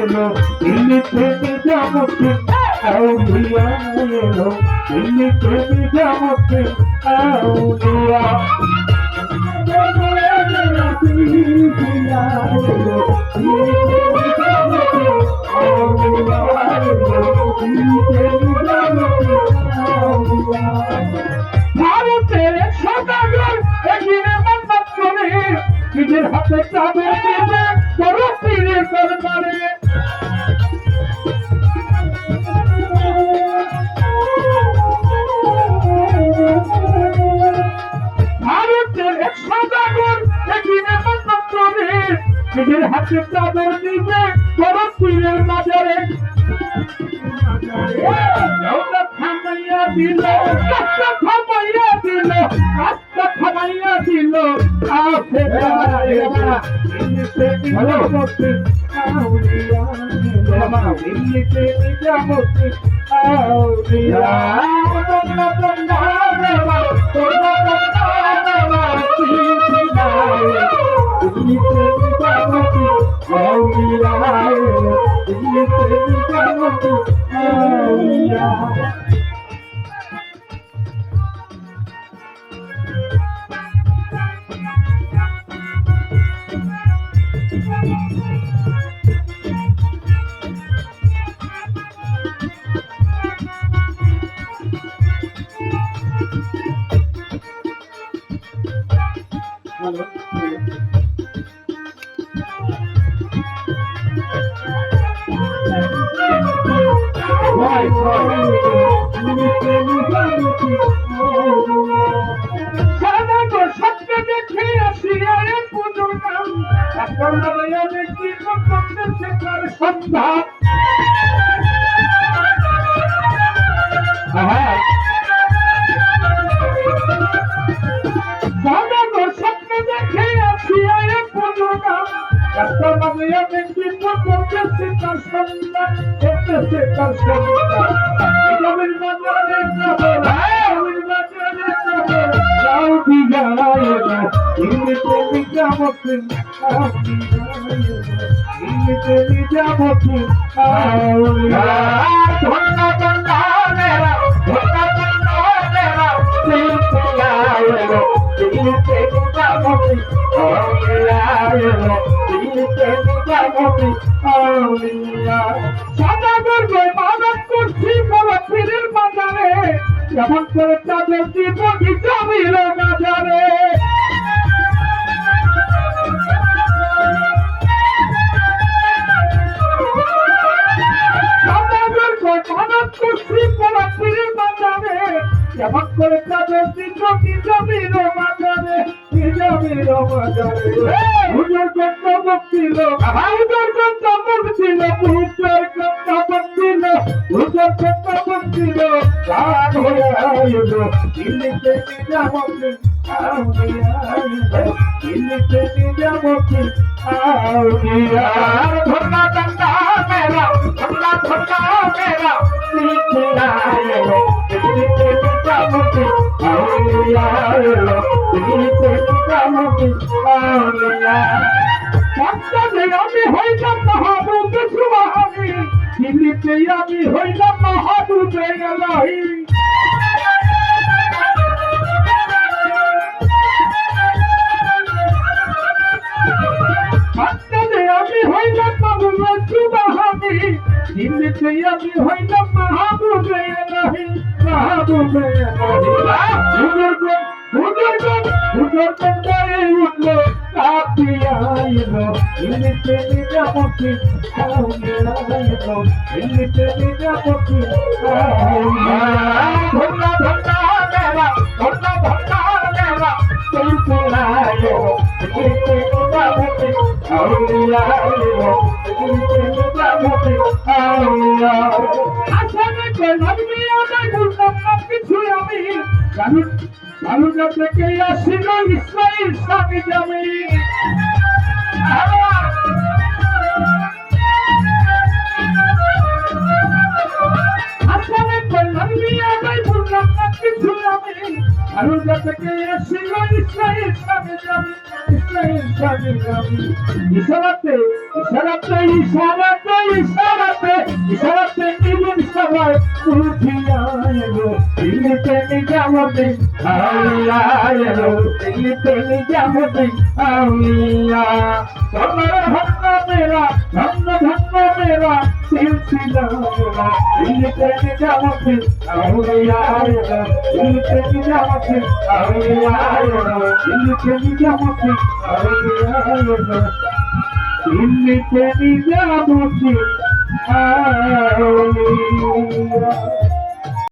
এলো দিল্লিতে নিজামুদ্দিন আউলিয়া এলো দিল্লিতে নিজামুদ্দিন আউলিয়া ভারতের সদাগর এগিয়ে মন্নত করে নিজের হাতে চাদর দিয়ে বড় পীরের দরবারে ভারতের এক সদাগর এগিয়ে মন্নত করে নিজের হাতে চাদর দিয়ে বড় পীরের মাজারে থামাইয়া দিল রাস্তা থামাইয়া দিল রাস্তা থামাইয়া দিল দিল্লিতে নিজামুদ্দিন আউলিয়া সত্য দেখে আসিয়া পুজোর নাম সন্ধ্যা স্বপ্ন দেখে আসিয়া পুজোর নাম রাস্তার মাঝে অনেক দিন করতেছে তার সন্ধ্যা করতেছে তার সন্ধ্যা দিল্লিতে নিজামুদ্দিন দিল্লিতে নিজামুদ্দিন আউলিয়া ধন্না ধন্না মেরা ধন্না ধন্না মেরা সিলসিলা এলো দিল্লিতে নিজামুদ্দিন আউলিয়া এলো দিল্লিতে নিজামুদ্দিন আউলিয়া সদাগর গো মানত করছি বড় পীরের মাজারে যেমন করে চাদর দিব নিজামির মাজারে যেমন করে চাদর দিব নিজামির মাজারে নিজামির মাজারে হুজুর কত বক্ছিল হুজুর কত বক্ছিল হুজুর কত বক্ছিল হুজুর কত বক্ছিল রাগ হয়ে আইলো দিল্লিতে নিজামুদ্দিন আউলিয়া দিল্লিতে নিজামুদ্দিন আউলিয়া ধন্না ধন্না মেরা ধন্না ধন্না মেরা সিলসিলা এলো দিল্লিতে নিজামুদ্দিন আউলিয়া এলো দিল্লিতে নিজামুদ্দিন আউলিয়া আমি হইলাম মাহবুব সুবহানি দিল্লিতে আমি হইলাম মাহবুব এলাহি আমি হইলাম মাহবুব সুবহানি দিল্লিতে আমি হইলাম মাহবুব এলাহি মাহবুব এলাহি হুজুর কন্দারে উঠলো কাপিয়া এলো দিল্লিতে নিজামুদ্দিন আউলিয়া এলো দিল্লিতে নিজামুদ্দিন আউলিয়া ধন্না ধন্না মেরা ধন্না ধন্না মেরা সিলসিলা এলো দিল্লিতে নিজামুদ্দিন আউলিয়া এলো দিল্লিতে নিজামুদ্দিন আউলিয়া আসলে কলমি আমার বুঝলাম না কিছু আমি ভালুকা থেকে আসিল ইসমাইল স্বামী জামি আসলে কল্যাণ আমি বুঝলাম না কিছু আমি আরুজা থেকে এসেছিল ইসরায়েল স্বামী স্বামী ইসরায়েল স্বামী স্বামী ইশারাতে ইশারাতে ইশারাতে ইশারাতে ইশারাতে নিলেন সবাই উঠিয়া এলো দিল্লিতে নিজামতে আউলিয়া এলো দিল্লিতে নিজামতে আউলিয়া ধন্য ধন্য মেরা ধন্য ধন্য মেরা সিলসিলা মেরা দিল্লিতে নিজামতে আউলিয়া এলো দিল্লিতে নিজামতে আউলিয়া এলো দিল্লিতে নিজামতে আউলিয়া এলো দিল্লিতে নিজামতে আউলিয়া